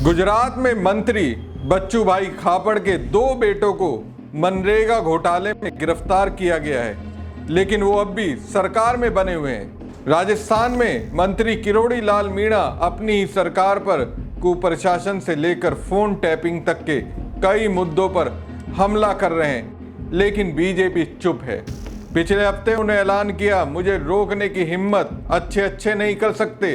गुजरात में मंत्री बच्चू भाई खापड़ के 2 बेटों को मनरेगा घोटाले में गिरफ्तार किया गया है, लेकिन वो अब भी सरकार में बने हुए हैं। राजस्थान में मंत्री किरोड़ी लाल मीणा अपनी ही सरकार पर कुप्रशासन से लेकर फोन टैपिंग तक के कई मुद्दों पर हमला कर रहे हैं, लेकिन बीजेपी चुप है। पिछले हफ्ते उन्हें ऐलान किया, मुझे रोकने की हिम्मत अच्छे नहीं कर सकते।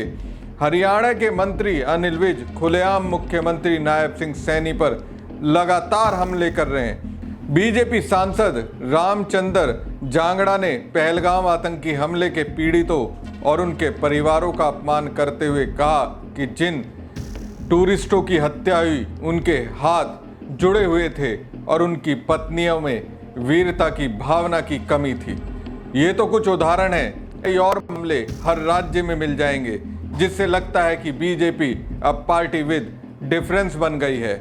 हरियाणा के मंत्री अनिल विज खुलेआम मुख्यमंत्री नायब सिंह सैनी पर लगातार हमले कर रहे हैं। बीजेपी सांसद रामचंद्र जांगड़ा ने पहलगाम आतंकी हमले के पीड़ितों और उनके परिवारों का अपमान करते हुए कहा कि जिन टूरिस्टों की हत्या हुई उनके हाथ जुड़े हुए थे और उनकी पत्नियों में वीरता की भावना की कमी थी। ये तो कुछ उदाहरण है, कई और मामले हर राज्य में मिल जाएंगे, जिससे लगता है कि बीजेपी अब पार्टी विद डिफरेंस बन गई है।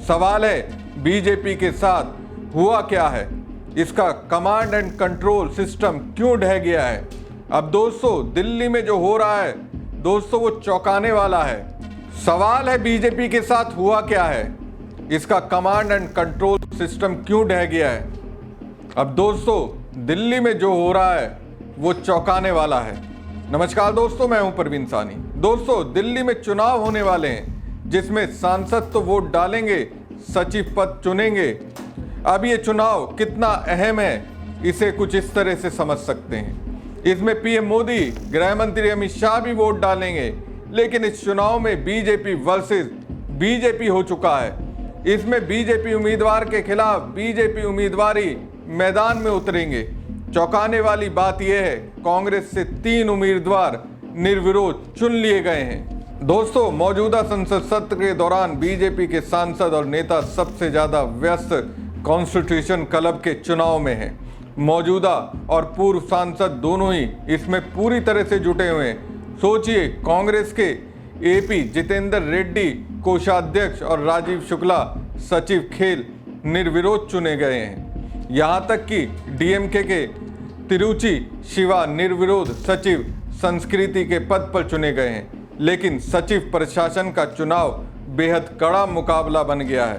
सवाल है, बीजेपी के साथ हुआ क्या है? इसका कमांड एंड कंट्रोल सिस्टम क्यों ढह गया है? अब दोस्तों, दिल्ली में जो हो रहा है दोस्तों, वो चौंकाने वाला है। सवाल है, बीजेपी के साथ हुआ क्या है? इसका कमांड एंड कंट्रोल सिस्टम क्यों ढह गया है? अब दोस्तों, दिल्ली में जो हो रहा है वो चौंकाने वाला है। नमस्कार दोस्तों, मैं हूं परवीन सानी। दोस्तों, दिल्ली में चुनाव होने वाले हैं, जिसमें सांसद तो वोट डालेंगे, सचिव पद चुनेंगे। अब ये चुनाव कितना अहम है, इसे कुछ इस तरह से समझ सकते हैं। इसमें पीएम मोदी, गृह मंत्री अमित शाह भी वोट डालेंगे, लेकिन इस चुनाव में बीजेपी वर्सेस बीजेपी हो चुका है। इसमें बीजेपी उम्मीदवार के खिलाफ बीजेपी उम्मीदवारी मैदान में उतरेंगे। चौंकाने वाली बात यह है, कांग्रेस से 3 उम्मीदवार निर्विरोध चुन लिए गए हैं। दोस्तों, मौजूदा संसद सत्र के दौरान बीजेपी के सांसद और नेता सबसे ज्यादा व्यस्त कॉन्स्टिट्यूशन क्लब के चुनाव में हैं। मौजूदा और पूर्व सांसद दोनों ही इसमें पूरी तरह से जुटे हुए हैं। सोचिए, कांग्रेस के एपी जितेंद्र रेड्डी कोषाध्यक्ष और राजीव शुक्ला सचिव खेल निर्विरोध चुने गए हैं। यहाँ तक कि डीएमके के तिरुचि शिवा निर्विरोध सचिव संस्कृति के पद पर चुने गए हैं, लेकिन सचिव प्रशासन का चुनाव बेहद कड़ा मुकाबला बन गया है,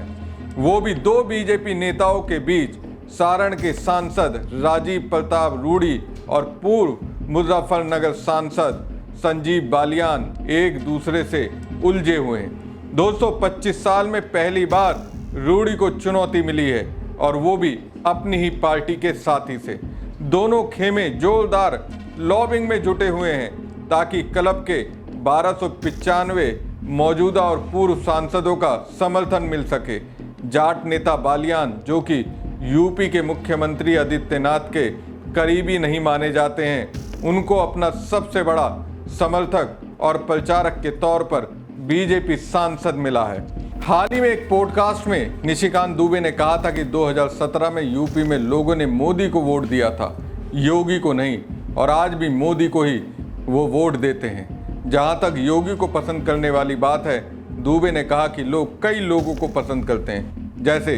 वो भी 2 बीजेपी नेताओं के बीच। सारण के सांसद राजीव प्रताप रूडी और पूर्व मुजफ्फरनगर सांसद संजीव बालियान एक दूसरे से उलझे हुए हैं। दोस्तों, 25 साल में पहली बार रूडी को चुनौती मिली है, और वो भी अपनी ही पार्टी के साथी से। दोनों खेमे जोरदार लॉबिंग में जुटे हुए हैं, ताकि क्लब के 1295 मौजूदा और पूर्व सांसदों का समर्थन मिल सके। जाट नेता बालियान, जो कि यूपी के मुख्यमंत्री आदित्यनाथ के करीबी नहीं माने जाते हैं, उनको अपना सबसे बड़ा समर्थक और प्रचारक के तौर पर बीजेपी सांसद मिला है। हाल ही में एक पॉडकास्ट में निशिकांत दुबे ने कहा था कि 2017 में यूपी में लोगों ने मोदी को वोट दिया था, योगी को नहीं, और आज भी मोदी को ही वो वोट देते हैं। जहां तक योगी को पसंद करने वाली बात है, दुबे ने कहा कि लोग कई लोगों को पसंद करते हैं, जैसे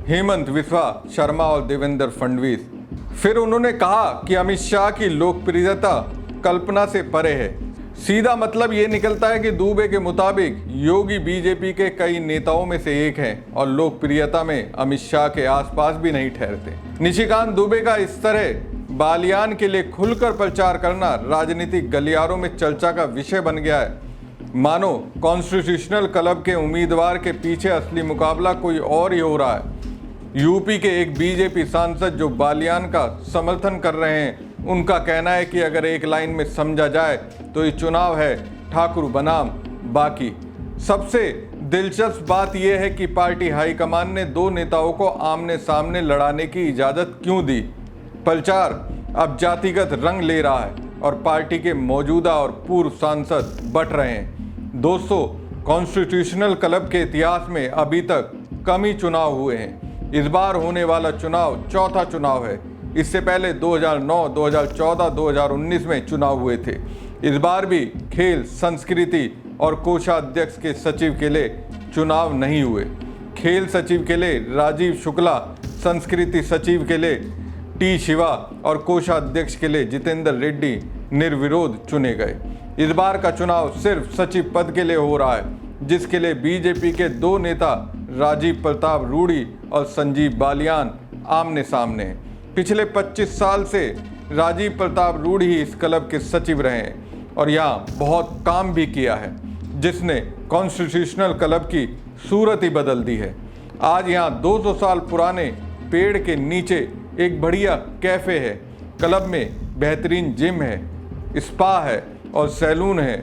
हेमंत बिस्वा शर्मा और देवेंद्र फडणवीस। फिर उन्होंने कहा कि अमित शाह की लोकप्रियता कल्पना से परे है। सीधा मतलब ये निकलता है कि दुबे के मुताबिक योगी बीजेपी के कई नेताओं में से एक हैं और लोकप्रियता में अमित शाह के आसपास भी नहीं ठहरते। निशिकांत दुबे का इस तरह बालियान के लिए खुलकर प्रचार करना राजनीतिक गलियारों में चर्चा का विषय बन गया है। मानो कॉन्स्टिट्यूशनल क्लब के उम्मीदवार के पीछे असली मुकाबला कोई और ही हो रहा है। यूपी के एक बीजेपी सांसद जो बालियान का समर्थन कर रहे हैं, उनका कहना है कि अगर एक लाइन में समझा जाए तो ये चुनाव है ठाकुर बनाम बाकी। सबसे दिलचस्प बात यह है कि पार्टी हाईकमान ने 2 नेताओं को आमने सामने लड़ाने की इजाज़त क्यों दी। प्रचार अब जातिगत रंग ले रहा है और पार्टी के मौजूदा और पूर्व सांसद बंट रहे हैं। दोस्तों, कॉन्स्टिट्यूशनल क्लब के इतिहास में अभी तक कम ही चुनाव हुए हैं। इस बार होने वाला चुनाव चौथा चुनाव है। इससे पहले 2009, 2014, 2019 में चुनाव हुए थे। इस बार भी खेल, संस्कृति और कोषाध्यक्ष के सचिव के लिए चुनाव नहीं हुए। खेल सचिव के लिए राजीव शुक्ला, संस्कृति सचिव के लिए टी शिवा और कोषाध्यक्ष के लिए जितेंद्र रेड्डी निर्विरोध चुने गए। इस बार का चुनाव सिर्फ सचिव पद के लिए हो रहा है। जिसके लिए बीजेपी के दो नेता राजीव प्रताप रूडी और संजीव बालियान आमने सामने हैं। पिछले 25 साल से राजीव प्रताप रूडी ही इस क्लब के सचिव रहे हैं और यहाँ बहुत काम भी किया है, जिसने कॉन्स्टिट्यूशनल क्लब की सूरत ही बदल दी है। आज यहाँ 200 साल पुराने पेड़ के नीचे एक बढ़िया कैफ़े है। क्लब में बेहतरीन जिम है, स्पा है और सैलून है,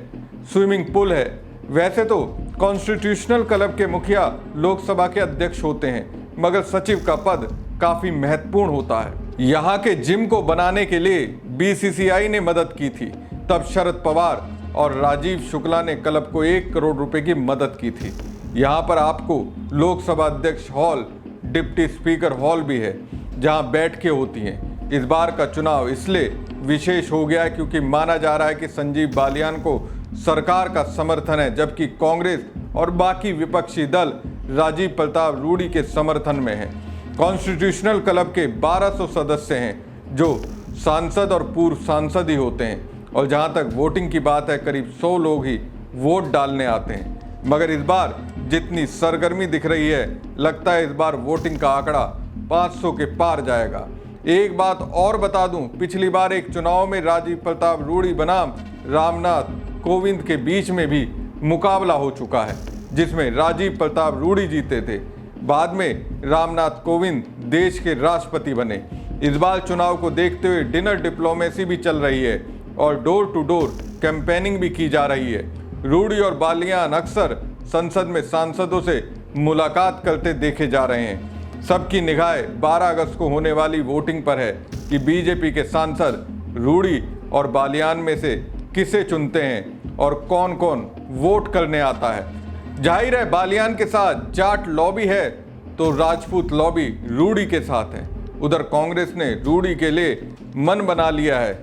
स्विमिंग पूल है। वैसे तो कॉन्स्टिट्यूशनल क्लब के मुखिया लोकसभा के अध्यक्ष होते हैं, मगर सचिव का पद काफ़ी महत्वपूर्ण होता है। यहाँ के जिम को बनाने के लिए बीसीसीआई ने मदद की थी, तब शरद पवार और राजीव शुक्ला ने क्लब को 1 करोड़ रुपए की मदद की थी। यहाँ पर आपको लोकसभा अध्यक्ष हॉल, डिप्टी स्पीकर हॉल भी है, जहाँ बैठकें होती हैं। इस बार का चुनाव इसलिए विशेष हो गया है क्योंकि माना जा रहा है कि संजीव बालियान को सरकार का समर्थन है, जबकि कांग्रेस और बाकी विपक्षी दल राजीव प्रताप रूडी के समर्थन में है। कॉन्स्टिट्यूशनल क्लब के 1200 सदस्य हैं जो सांसद और पूर्व सांसद ही होते हैं, और जहां तक वोटिंग की बात है करीब 100 लोग ही वोट डालने आते हैं। मगर इस बार जितनी सरगर्मी दिख रही है, लगता है इस बार वोटिंग का आंकड़ा 500 के पार जाएगा। एक बात और बता दूं, पिछली बार एक चुनाव में राजीव प्रताप रूडी बनाम रामनाथ कोविंद के बीच में भी मुकाबला हो चुका है, जिसमें राजीव प्रताप रूडी जीते थे। बाद में रामनाथ कोविंद देश के राष्ट्रपति बने। इस बार चुनाव को देखते हुए डिनर डिप्लोमेसी भी चल रही है और डोर टू डोर कैंपेनिंग भी की जा रही है। रूडी और बालियान अक्सर संसद में सांसदों से मुलाकात करते देखे जा रहे हैं। सबकी निगाहें 12 अगस्त को होने वाली वोटिंग पर है कि बीजेपी के सांसद रूडी और बालियान में से किसे चुनते हैं और कौन कौन वोट करने आता है। जाहिर है बालियान के साथ जाट लॉबी है तो राजपूत लॉबी रूडी के साथ है। उधर कांग्रेस ने रूडी के लिए मन बना लिया है।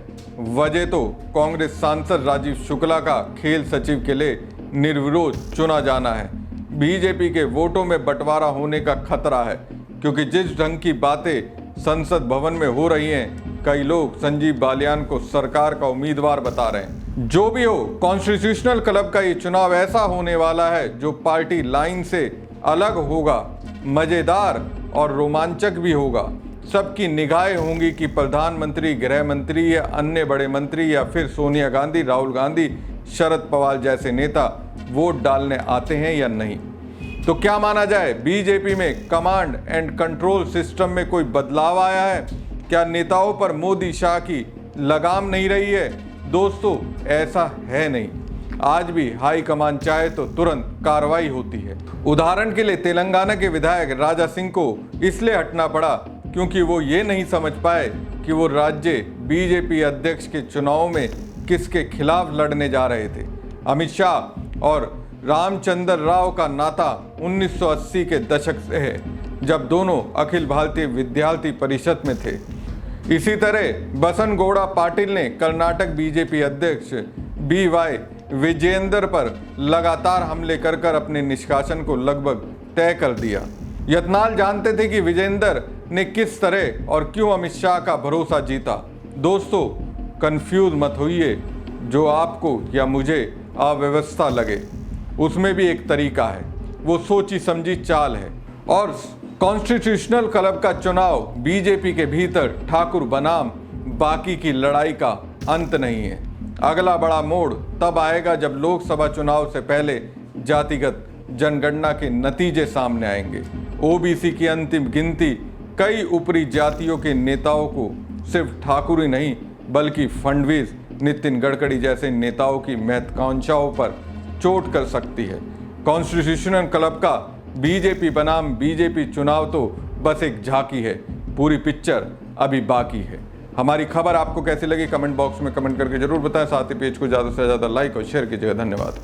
वजह तो कांग्रेस सांसद राजीव शुक्ला का खेल सचिव के लिए निर्विरोध चुना जाना है। बीजेपी के वोटों में बंटवारा होने का खतरा है, क्योंकि जिस ढंग की बातें संसद भवन में हो रही हैं, कई लोग संजीव बालियान को सरकार का उम्मीदवार बता रहे हैं। जो भी हो, कॉन्स्टिट्यूशनल क्लब का ये चुनाव ऐसा होने वाला है जो पार्टी लाइन से अलग होगा, मजेदार और रोमांचक भी होगा। सबकी निगाहें होंगी कि प्रधानमंत्री, गृह मंत्री या अन्य बड़े मंत्री या फिर सोनिया गांधी, राहुल गांधी, शरद पवार जैसे नेता वोट डालने आते हैं या नहीं। तो क्या माना जाए, बीजेपी में कमांड एंड कंट्रोल सिस्टम में कोई बदलाव आया है? क्या नेताओं पर मोदी शाह की लगाम नहीं रही है? दोस्तों, ऐसा है नहीं। आज भी हाई कमान चाहे तो तुरंत कार्रवाई होती है। उदाहरण के लिए तेलंगाना के विधायक राजा सिंह को इसलिए हटना पड़ा क्योंकि वो ये नहीं समझ पाए कि वो राज्य बीजेपी अध्यक्ष के चुनाव में किसके खिलाफ लड़ने जा रहे थे। अमित शाह और रामचंद्र राव का नाता 1980 के दशक से है, जब दोनों अखिल भारतीय विद्यार्थी परिषद में थे। इसी तरह बसन गौड़ा पाटिल ने कर्नाटक बीजेपी अध्यक्ष BY विजेंदर पर लगातार हमले कर अपने निष्कासन को लगभग तय कर दिया। यत्नाल जानते थे कि विजेंदर ने किस तरह और क्यों अमित शाह का भरोसा जीता। दोस्तों, कंफ्यूज मत होइए। जो आपको या मुझे अव्यवस्था लगे, उसमें भी एक तरीका है, वो सोची समझी चाल है। और कॉन्स्टिट्यूशनल क्लब का चुनाव बीजेपी के भीतर ठाकुर बनाम बाकी की लड़ाई का अंत नहीं है। अगला बड़ा मोड़ तब आएगा जब लोकसभा चुनाव से पहले जातिगत जनगणना के नतीजे सामने आएंगे। ओबीसी की अंतिम गिनती कई ऊपरी जातियों के नेताओं को सिर्फ ठाकुर ही नहीं बल्कि फडणवीस, नितिन गडकरी जैसे नेताओं की महत्वाकांक्षाओं पर चोट कर सकती है। कॉन्स्टिट्यूशनल क्लब का बीजेपी बनाम बीजेपी चुनाव तो बस एक झांकी है, पूरी पिक्चर अभी बाकी है। हमारी खबर आपको कैसी लगी कमेंट बॉक्स में कमेंट करके जरूर बताएं। साथ ही पेज को ज़्यादा से ज़्यादा लाइक और शेयर कीजिएगा। धन्यवाद।